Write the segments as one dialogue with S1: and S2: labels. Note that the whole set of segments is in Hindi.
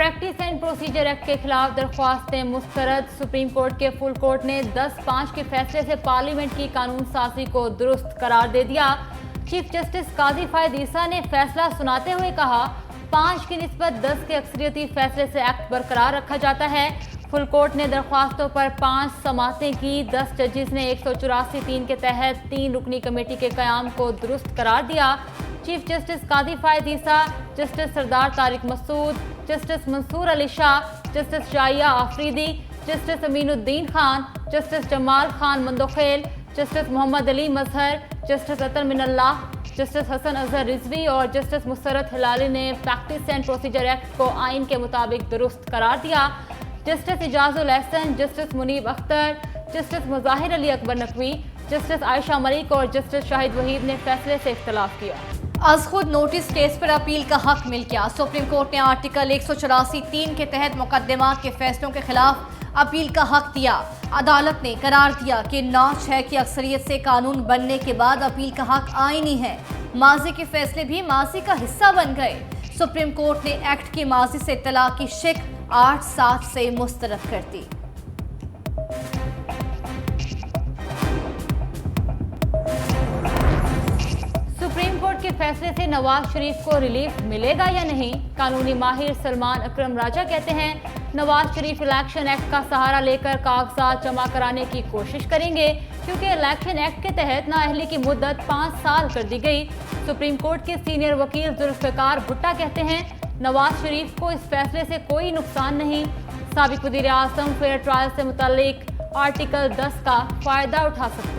S1: प्रैक्टिस एंड प्रोसीजर एक्ट के खिलाफ दरख्वास्तें मुस्तरद। सुप्रीम कोर्ट के फुल कोर्ट ने 10-5 के फैसले से पार्लियामेंट की कानून साजी को दुरुस्त करार दे दिया। चीफ जस्टिस काजी फायद ईसा ने फैसला सुनाते हुए कहा, 5 की निस्बत 10 के अक्सरियती फैसले से एक्ट बरकरार रखा जाता है। फुल कोर्ट ने दरख्वास्तों पर 5 समातें की। 10 जजेस ने 184(3) के तहत 3 रुकनी कमेटी के क़याम को दुरुस्त करार दिया। Chief justice Qazi Faez Isa, justice Sardar Tariq Masood, justice Mansoor Ali Shah, justice Yahya Afridi, justice Aminuddin Khan, justice Jamal Khan Mandokhail, justice Muhammad Ali Mazhar, justice Athar Minallah, justice Hasan Azhar Rizvi और जस्टिस मुसरत हिलाली ने प्रैक्टिस एंड प्रोसीजर एक्ट को आइन के मुताबिक दुरुस्त करार दिया। Justice Ijazul Ahsan, justice Munib Akhtar, justice Mazahar Ali Akbar Naqvi, justice Ayesha Malik और जस्टिस शाहिद वहीद ने फैसले से इख्तलाफ किया।
S2: आज खुद नोटिस केस पर अपील का हक मिल गया। सुप्रीम कोर्ट ने आर्टिकल 184(3) के तहत मुकदमात के फैसलों के खिलाफ अपील का हक दिया। अदालत ने करार दिया कि 9-6 की अक्सरियत से कानून बनने के बाद अपील का हक आईनी है। माजी के फैसले भी माजी का हिस्सा बन गए। सुप्रीम कोर्ट ने एक्ट की माजी से इत्तला की शिक 8-7 से मुस्तरद कर दी।
S1: सुप्रीम कोर्ट के फैसले से नवाज शरीफ को रिलीफ मिलेगा या नहीं? कानूनी माहिर सलमान अकरम राजा कहते हैं, नवाज शरीफ इलेक्शन एक्ट का सहारा लेकर कागजात जमा कराने की कोशिश करेंगे, क्योंकि इलेक्शन एक्ट के तहत नाअहली की मुद्दत 5 साल कर दी गई। सुप्रीम कोर्ट के सीनियर वकील जुल्फ़िकार भुट्टा कहते हैं, नवाज शरीफ को इस फैसले से कोई नुकसान नहीं। साबिक वज़ीर आज़म फेयर ट्रायल से मुताल्लिक आर्टिकल 10 का फ़ायदा उठा सकते हैं।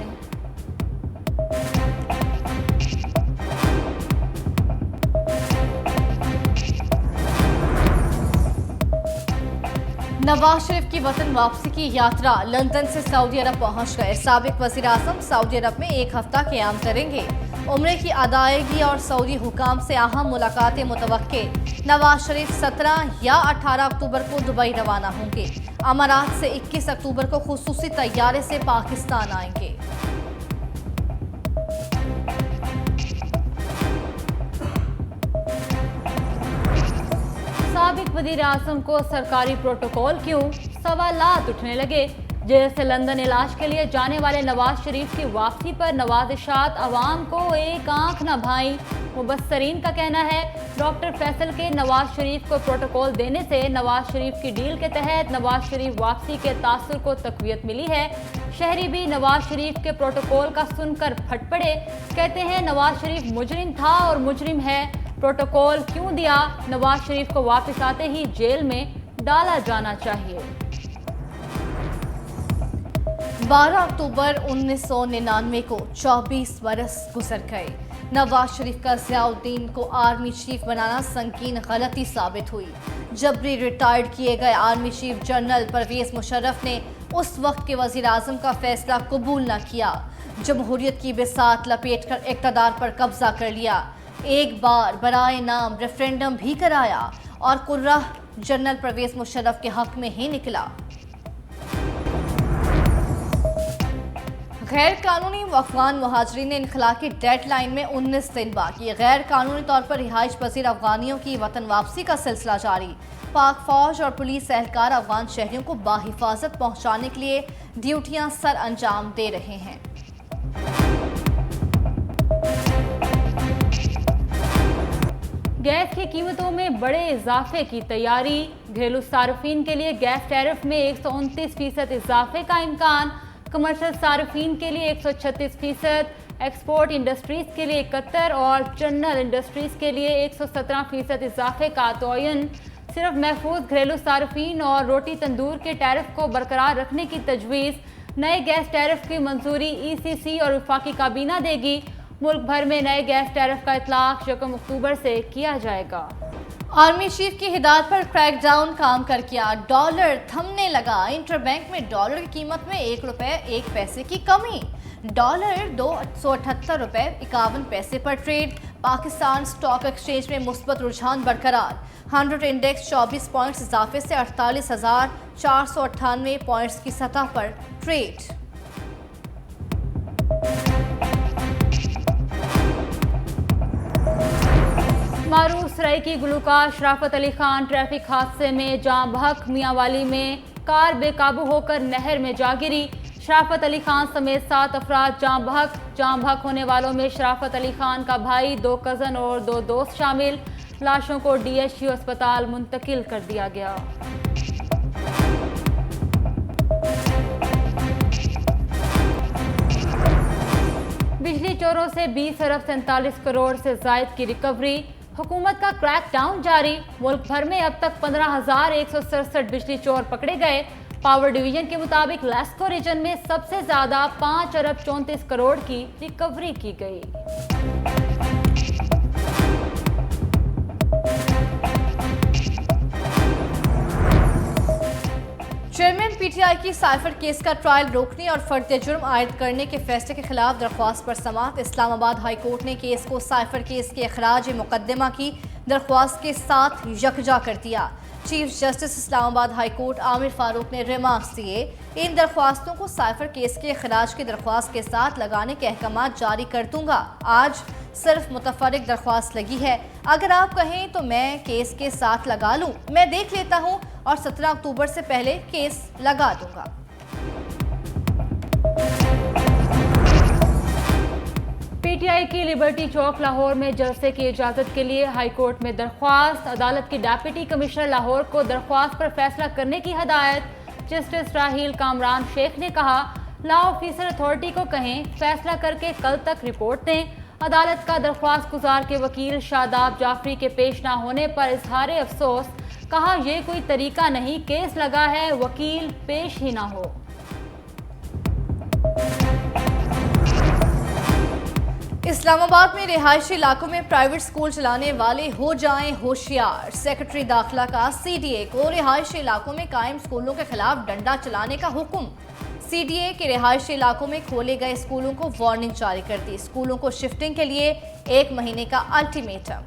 S2: नवाज शरीफ की वतन वापसी की यात्रा लंदन से सऊदी अरब पहुंच गए। साबिक वज़ीर आज़म सऊदी अरब में 1 हफ्ता क़याम करेंगे। उम्रे की अदायगी और सऊदी हुकाम से अहम मुलाकातें मुतवक्के। नवाज शरीफ 17 या 18 अक्टूबर को दुबई रवाना होंगे। अमारात से 21 अक्टूबर को खुसूसी तैयारे से पाकिस्तान आएंगे।
S1: साबिक वज़ीर आज़म को सरकारी प्रोटोकॉल क्यों? सवालात उठने लगे। जेल से लंदन इलाज के लिए जाने वाले नवाज शरीफ की वापसी पर नवाजिशात अवाम को एक आंख न भाई। मुबस्सरीन का कहना है, डॉक्टर फैसल के नवाज शरीफ को प्रोटोकॉल देने से नवाज शरीफ की डील के तहत नवाज शरीफ वापसी के तासुर को तक़वियत मिली है। शहरी भी नवाज शरीफ के प्रोटोकॉल का सुनकर फट पड़े। कहते हैं, नवाज शरीफ मुजरिम था और मुजरिम है, प्रोटोकॉल क्यों दिया? नवाज शरीफ को वापस आते ही जेल में डाला जाना चाहिए।
S2: 12 अक्टूबर 1999 को 24 बरस गुजर गए। नवाज शरीफ का ज़ियाउद्दीन को आर्मी चीफ बनाना संगीन गलती साबित हुई। जबरी रिटायर्ड किए गए army chief general Pervez Musharraf ने उस वक्त के वज़ीर आज़म का फैसला कबूल न किया। जमहूरियत की बिसात लपेटकर इक़्तिदार पर कब्जा कर लिया। एक बार बराए नाम रेफरेंडम भी कराया और कुर्रा जनरल परवेज़ मुशर्रफ के हक में ही निकला। गैर कानूनी अफगान मुहाजिरीन इनखला की डेडलाइन में 19 दिन बाकी। गैर कानूनी तौर पर रिहाइश पजीर अफगानियों की वतन वापसी का सिलसिला जारी। पाक फौज और पुलिस एहलकार अफगान शहरियों को बाहिफाजत पहुंचाने के लिए ड्यूटियां सर अंजाम दे रहे हैं।
S1: गैस की कीमतों में बड़े इजाफे की तैयारी। घरेलू सार्फिन के लिए गैस टैरिफ में 129% इजाफे का इम्कान। कमर्शियल सार्फिन के लिए 136%, एक्सपोर्ट इंडस्ट्रीज के लिए 71% और जनरल इंडस्ट्रीज के लिए 117% इजाफे का तयन। सिर्फ महफूज घरेलू सार्फिन और रोटी तंदूर के टैरिफ को बरकरार रखने की तजवीज़। नए गैस टैरिफ की मंजूरी ECC और वफाकी काबीना देगी। मुल्क भर में नए गैस टैरिफ का इतलाक 1 अक्टूबर से किया जाएगा।
S2: आर्मी चीफ की हिदायत पर क्रैकडाउन काम कर किया। डॉलर थमने लगा। इंटरबैंक में डॉलर की कीमत में 1 रुपये 1 पैसे की कमी। डॉलर 278 रुपये 51 पैसे पर ट्रेड। पाकिस्तान स्टॉक एक्सचेंज में मुस्बत रुझान बरकरार। 100 इंडेक्स 24 पॉइंट्स इजाफे से 48,498 पॉइंट्स की सतह पर ट्रेड।
S1: मारूफ सराइकी गुलकार शराफत अली खान ट्रैफिक हादसे में जाँ बहक। मियांवाली में कार बेकाबू होकर नहर में जा गिरी। शराफत अली खान समेत 7 अफराद जाँ बहक होने वालों में शराफत अली खान का भाई, 2 कज़न और 2 दोस्त शामिल। लाशों को DHU अस्पताल मुंतकिल कर दिया गया। बिजली चोरों से 20 अरब 47 करोड़ से जायद की रिकवरी। हुकूमत का क्रैकडाउन जारी। मुल्क भर में अब तक 15,167 बिजली चोर पकड़े गए। पावर डिवीजन के मुताबिक लेस्को रीजन में सबसे ज्यादा 5 अरब 34 करोड़ की रिकवरी की गई।
S2: चेयरमैन PTI की साइफर केस का ट्रायल रोकने और फर्द जुर्म आयद करने के फैसले के खिलाफ दरख्वास्त पर समाअत। इस्लामाबाद हाई कोर्ट ने केस को साइफर केस के अखराज मुकदमा की दरख्वास्त के साथ यकजा कर दिया। Chief justice Islamabad high court Aamir Farooq ने रिमार्क्स दिए। इन दरख्वास्तों को साइफर केस के खराज की दरख्वास्त के साथ लगाने के अहकाम जारी कर दूंगा। आज सिर्फ मुतफरिक दरख्वास्त लगी है। अगर आप कहें तो मैं केस के साथ लगा लूं। मैं देख लेता हूं और 17 अक्टूबर से पहले केस लगा दूंगा।
S1: PTI की लिबर्टी चौक लाहौर में जलसे की इजाजत के लिए हाई कोर्ट में दरख्वास्त। अदालत की डेप्यूटी कमिश्नर लाहौर को दरख्वास्त पर फैसला करने की हदायत। जस्टिस राहील कामरान शेख ने कहा, लॉ ऑफिसर अथॉरिटी को कहें फैसला करके कल तक रिपोर्ट दें। अदालत का दरख्वास्त गुजार के वकील शादाब जाफरी के पेश ना होने पर इजहार अफसोस। कहा, यह कोई तरीका नहीं, केस लगा है, वकील पेश ही ना हो।
S2: इस्लामाबाद में रिहायशी इलाकों में प्राइवेट स्कूल चलाने वाले हो जाएं होशियार। सेक्रेटरी दाखिला का CDA को रिहायशी इलाकों में कायम स्कूलों के खिलाफ डंडा चलाने का हुक्म। CDA के रिहायशी इलाकों में खोले गए स्कूलों को वार्निंग जारी कर दी। स्कूलों को शिफ्टिंग के लिए 1 महीने का अल्टीमेटम।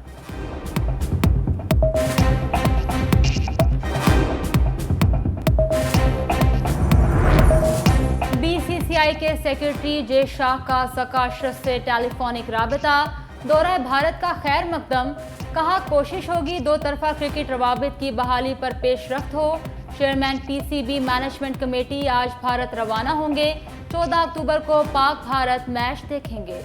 S1: BCCI के सेक्रेटरी जे शाह का सका अशरफ से टेलीफोनिक राबता। दौरा भारत का खैर मकदम। कहा, कोशिश होगी 2 तरफा क्रिकेट रवाबित की बहाली पर पेशरफ्त हो। चेयरमैन PCB मैनेजमेंट कमेटी आज भारत रवाना होंगे। 14 अक्टूबर को पाक भारत मैच देखेंगे।